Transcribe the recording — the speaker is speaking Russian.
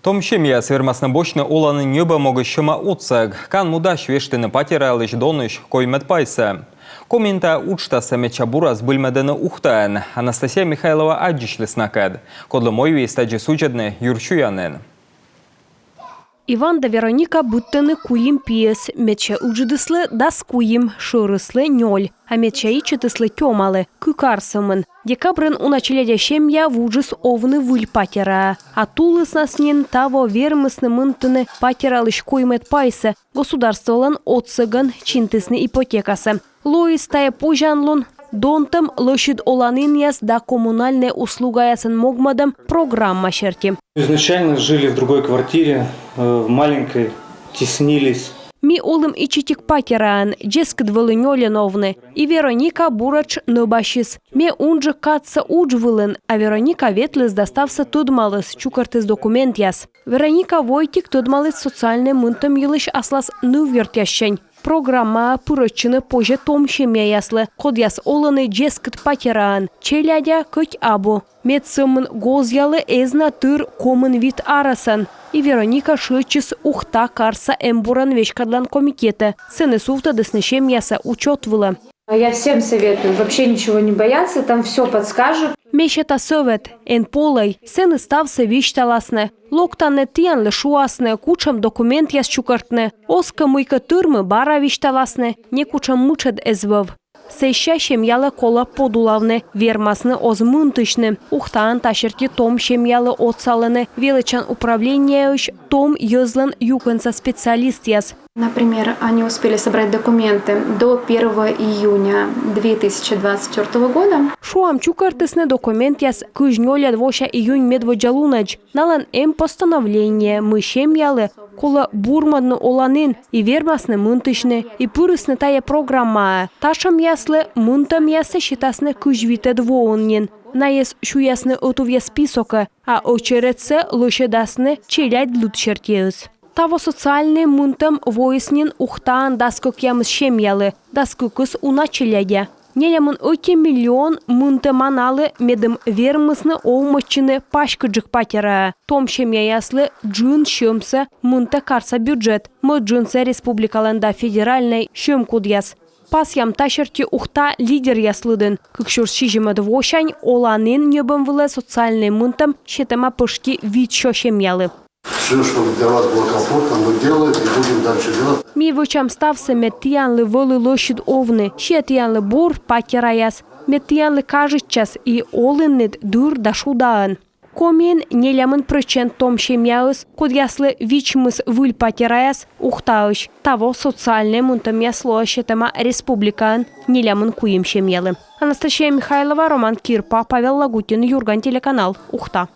Том семья свермаснобочны оланы небо могущема отцег. Кан мудаш вештыны патералыш доныш коймет пайса. Коммента учтаса мечабура с бульмедена ухтаен. Анастасия Михайлова адjiшлес накад. Кодлы мойви стаджи суджедны юрчуянен. Иван да Вероника буттыны куим пиес. Мече уджидыслы дас куим, шырыслы нёль. А мече ичетыслы тёмалы, кыкарсымын. Декабрын уначеледе семья вуджыс овны выль патера. А тулыс наснин таво вермысны мынтыны патералыш коймет пайсы. Государстволан отсыгын чинтысны ипотекасы. Лоис тая пожанлун. Донтам лошадь оланин яс да коммунальная услуга ясын могмадам программа шерти. Изначально жили в другой квартире, в маленькой, теснились. Ми олым ичитик патераан, джескд волынёленовны, и Вероника бурач нобашис. Ме унжы катса уджвылын, а Вероника ветлес достався tudmalыс, чукартыз документ яс. Вероника войтик tudmalыс социальный мынтым йылыш аслас нувертящень. Программа пурочыны позже том семья яслы. Код яс оланы джескд патераан, челядя көть абу. Медсымын гозялы эзна тыр комын вид арасан. И Вероника шычыс ухта карса эмбуран вешкадлан комитета. Сыны суфта дыснышем яса учет вылы. Я всем советую вообще ничего не бояться, там все подскажут. Мешета совет, эн полай, сыны стався вишталасны. Локтаны тиянлы шуасны, кучам документ яс чукартны. Оска мыйка тырмы бара вишталасны, не кучам мычат эзвов. Сейща семьялы кола подулавны, вермасны озмынтышны. Ухтаан ташерти том семьялы отсалыны, величан управление уж том йызлан юканца специалист яс. Например, они успели собрать документы до 1 июня 2024 года. Шуам чукартысны документ яс кыжнёля 2 июнь медводжалунач. Налан постановление мы семьялы кола бурмадны оланын и вермасны мынтышны и пырысны тая программа. Ташам яслы мынтам ясы считасны кыжвите двооннен. Наес шуясны отувья списока, а очередце лошадасны челядь лутчертеус. Таво социальный мынтам воиснин ухтаан даскок ямыз семьялы, даскокыс уначелядя. Нелямын 2 миллион мынтаманалы медым вермысны оумачыны пашкыджык патера. Том семья яслы джын шымсы мынта карса бюджет. Мы джынсы республикаланда федеральный шым кудяс. Пас ям ташерти ухта лидер яслыдын. Кыкшур шижимы двошань оланын небым вылы социальный мынтам щетема пышки вид шо семьялы. Все, чтобы для вас было комфортно, мы делаем и будем дальше делать. Ми вычам стався метиянлы волы лошадь овны, щетиянлы бур патераяс, метиянлы кажет час и олыннет дур дашудаан. Комен нелямын причен том семьяус, код яслы вичмыс выль патераяс ухтауш, того социальный мунтам ясло щетема республикан нелямын куим семьялы. Анастасия Михайлова, Роман Кирпа, Павел Лагутин, Юрган, телеканал Ухта.